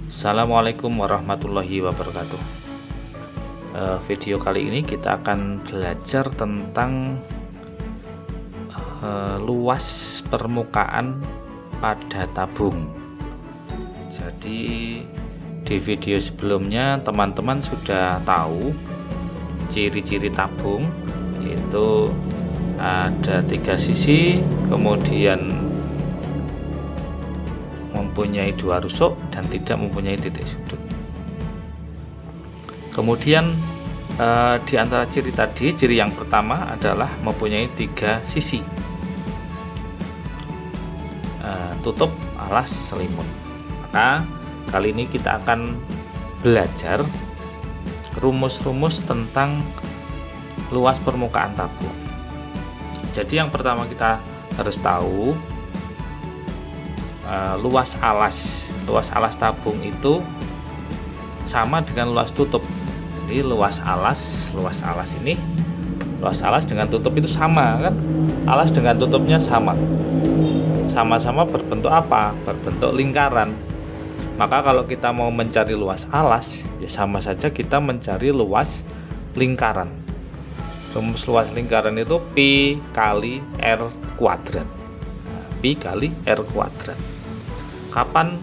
Assalamualaikum warahmatullahi wabarakatuh. Video kali ini kita akan belajar tentang luas permukaan pada tabung. Jadi di video sebelumnya teman-teman sudah tahu ciri-ciri tabung, yaitu ada 3 sisi, kemudian mempunyai 2 rusuk dan tidak mempunyai titik sudut. Kemudian di antara ciri tadi, ciri yang pertama adalah mempunyai 3 sisi, tutup, alas, selimut. Maka kali ini kita akan belajar rumus-rumus tentang luas permukaan tabung. Jadi yang pertama kita harus tahu luas alas tabung itu sama dengan luas tutup. Jadi luas alas dengan tutup itu sama kan? Alas dengan tutupnya sama-sama berbentuk apa? Berbentuk lingkaran. Maka kalau kita mau mencari luas alas, ya sama saja kita mencari luas lingkaran. Rumus luas lingkaran itu pi kali r kuadrat. Pi kali r kuadrat. Kapan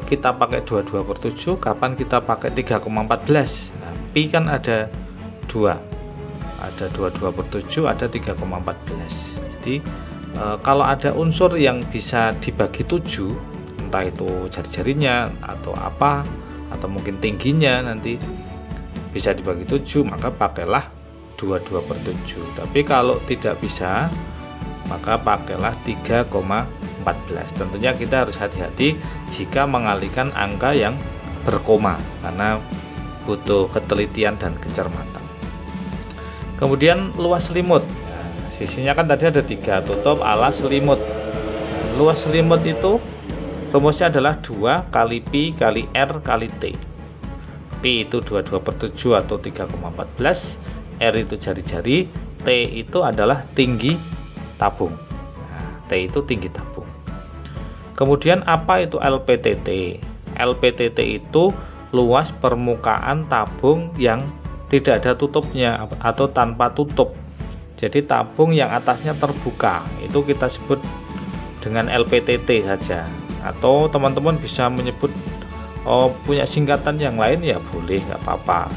kita pakai 22/7, kapan kita pakai 3,14? Nah, pi kan ada 2, ada 22/7, ada 3,14. Jadi kalau ada unsur yang bisa dibagi 7, entah itu jari-jarinya atau apa, atau mungkin tingginya nanti bisa dibagi 7, maka pakailah 22/7. Tapi kalau tidak bisa, maka pakailah 3,14. Tentunya kita harus hati-hati jika mengalihkan angka yang berkoma, karena butuh ketelitian dan kecermatan. Kemudian luas selimut, sisinya kan tadi ada 3, tutup, alas, selimut. Luas selimut itu rumusnya adalah 2 kali pi kali r kali t. Pi itu 22/7 atau 3,14, r itu jari-jari, t itu adalah tinggi tabung. T itu tinggi tabung. Kemudian apa itu LPTT? LPTT itu luas permukaan tabung yang tidak ada tutupnya atau tanpa tutup. Jadi tabung yang atasnya terbuka itu kita sebut dengan LPTT saja. Atau teman-teman bisa menyebut punya singkatan yang lain, ya boleh, nggak apa-apa.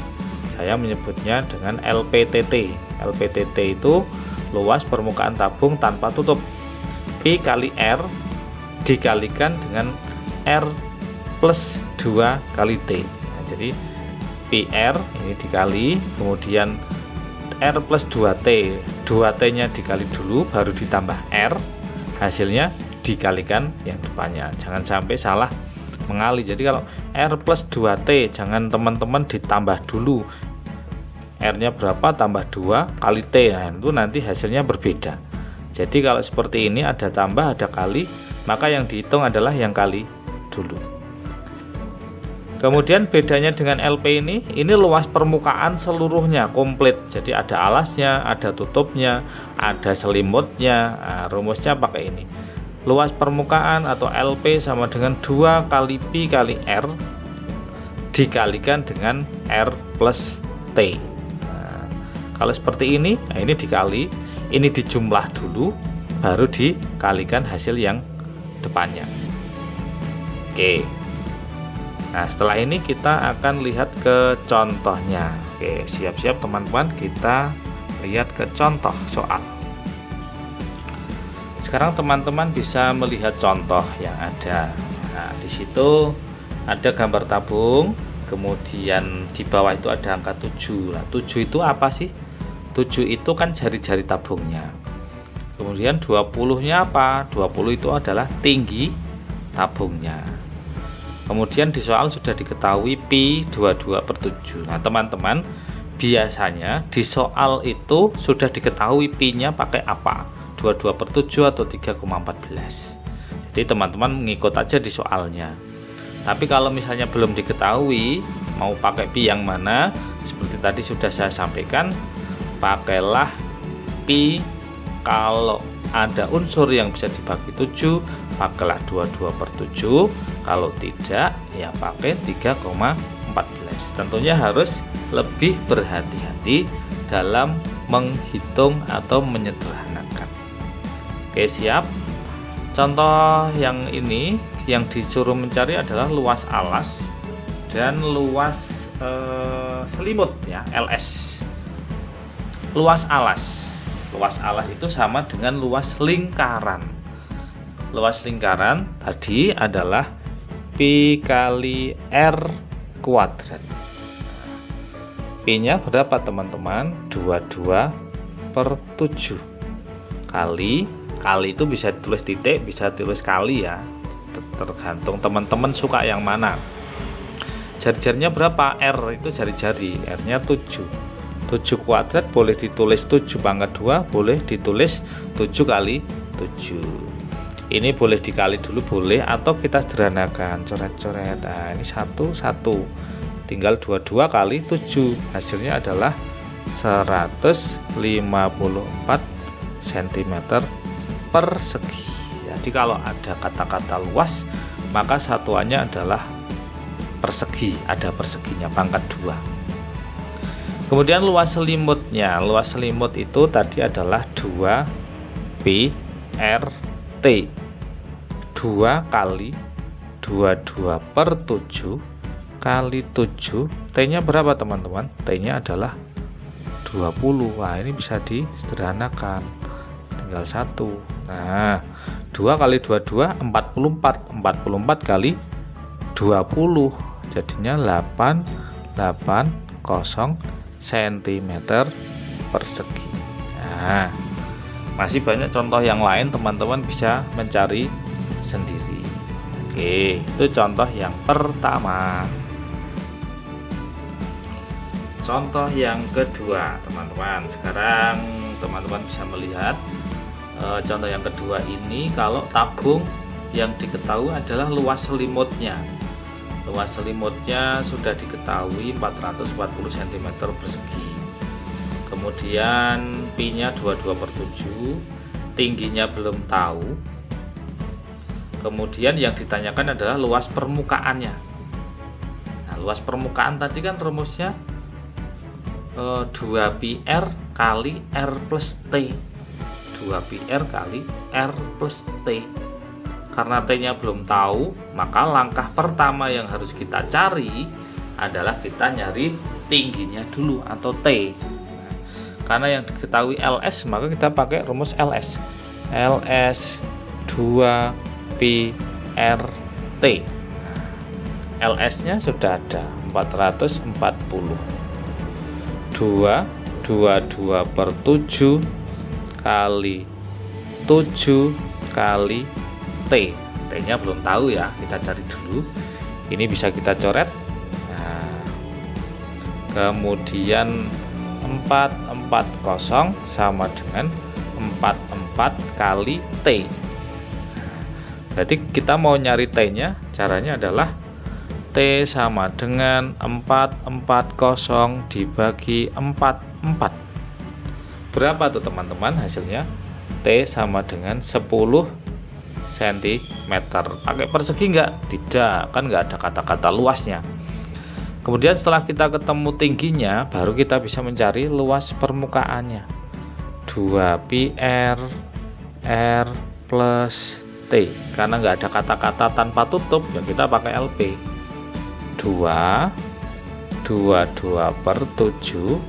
Saya menyebutnya dengan LPTT. LPTT itu luas permukaan tabung tanpa tutup. Pi kali R dikalikan dengan R plus 2 kali T. Nah, jadi PR ini dikali, kemudian R plus 2T, 2T nya dikali dulu baru ditambah R, hasilnya dikalikan yang depannya. Jangan sampai salah mengalih. Jadi kalau R plus 2T, jangan teman-teman ditambah dulu, R nya berapa tambah 2 kali T, nah, itu nanti hasilnya berbeda. Jadi kalau seperti ini ada tambah ada kali, maka yang dihitung adalah yang kali dulu. Kemudian bedanya dengan LP ini luas permukaan seluruhnya komplit. Jadi ada alasnya, ada tutupnya, ada selimutnya. Nah, rumusnya pakai ini. Luas permukaan atau LP sama dengan 2 kali pi kali R dikalikan dengan R plus T. Nah, kalau seperti ini, nah ini dikali, ini dijumlah dulu, baru dikalikan hasil yang depannya. Oke. Nah, setelah ini kita akan lihat ke contohnya. Oke, siap-siap teman-teman, kita lihat ke contoh soal. Sekarang teman-teman bisa melihat contoh yang ada. Nah, di situ ada gambar tabung, kemudian di bawah itu ada angka 7. Nah, 7 itu apa sih? 7 itu kan jari-jari tabungnya. Kemudian 20-nya apa? 20 itu adalah tinggi tabungnya. Kemudian di soal sudah diketahui pi 22/7. Nah, teman-teman, biasanya di soal itu sudah diketahui pi-nya pakai apa? 22/7 atau 3,14. Jadi teman-teman mengikut aja di soalnya. Tapi kalau misalnya belum diketahui mau pakai pi yang mana, seperti tadi sudah saya sampaikan, pakailah pi kalau ada unsur yang bisa dibagi 7 pakailah 22/7, kalau tidak ya pakai 3,14. Tentunya harus lebih berhati-hati dalam menghitung atau menyederhanakan. Oke, siap. Contoh yang ini yang disuruh mencari adalah luas alas dan luas selimut ya, LS. Luas alas itu sama dengan luas lingkaran. Luas lingkaran tadi adalah Pi kali R kuadrat. Pi-nya berapa teman-teman? 22/7. Kali itu bisa ditulis titik, bisa ditulis kali ya, tergantung teman-teman suka yang mana. Jari-jarinya berapa? R itu jari-jari, R-nya 7. 7 kuadrat boleh ditulis 7/2, boleh ditulis 7 kali 7. Ini boleh dikali dulu boleh, atau kita sederhanakan, coret-coret. Nah, ini 1 tinggal 22 kali 7, hasilnya adalah 154 cm persegi. Jadi kalau ada kata-kata luas, maka satuannya adalah persegi, ada perseginya, pangkat 2. Kemudian luas selimutnya, luas selimut itu tadi adalah 2pi RT, 2 kali 22/7 kali 7, T-nya berapa teman-teman? T-nya adalah 20. Wah, ini bisa disederhanakan, tinggal 1. Nah, 2 kali 22 44 kali 20, jadinya 880 cm persegi. Nah, masih banyak contoh yang lain, teman-teman bisa mencari sendiri. Oke, itu contoh yang pertama. Contoh yang kedua, teman-teman. Sekarang teman-teman bisa melihat contoh yang kedua ini. Kalau tabung yang diketahui adalah luas selimutnya. Luas selimutnya sudah diketahui 440 cm persegi. Kemudian Pi-nya 22/7, tingginya belum tahu. Kemudian yang ditanyakan adalah luas permukaannya. Nah, luas permukaan tadi kan rumusnya 2πr kali R plus T. 2πr kali R plus T. Karena T-nya belum tahu, maka langkah pertama yang harus kita cari adalah kita nyari tingginya dulu atau T. Karena yang diketahui LS, maka kita pakai rumus LS. LS 2πRT. LS-nya sudah ada 440. 22/7 kali 7 kali T. T-nya belum tahu ya, kita cari dulu. Ini bisa kita coret. Nah, kemudian 440 sama dengan 44 kali T. Berarti kita mau nyari T-nya, caranya adalah T sama dengan 440 dibagi 44. Berapa tuh teman-teman hasilnya? T sama dengan 10 cm. Pakai persegi enggak? Tidak, kan enggak ada kata-kata luasnya. Kemudian setelah kita ketemu tingginya, baru kita bisa mencari luas permukaannya. 2πr R plus T. Karena enggak ada kata-kata tanpa tutup, ya kita pakai LP. 22/7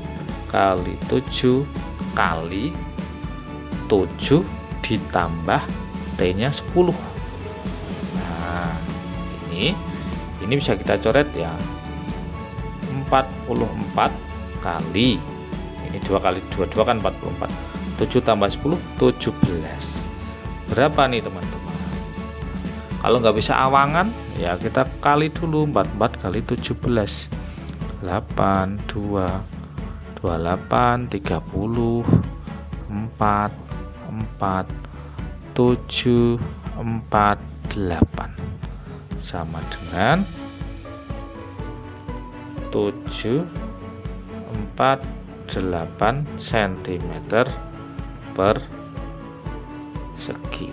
kali 7 kali 7 ditambah T-nya 10. Nah, ini bisa kita coret ya. 44 kali, ini 2 kali 2 kan 44. 7 tambah 10 17. Berapa nih teman-teman? Kalau nggak bisa awangan, ya kita kali dulu. 44 kali 17 8 2 28 30 4 4 7 4 8 sama dengan 748 cm persegi.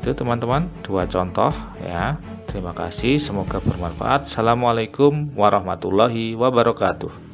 Itu teman-teman, dua contoh ya. Terima kasih, semoga bermanfaat. Assalamualaikum warahmatullahi wabarakatuh.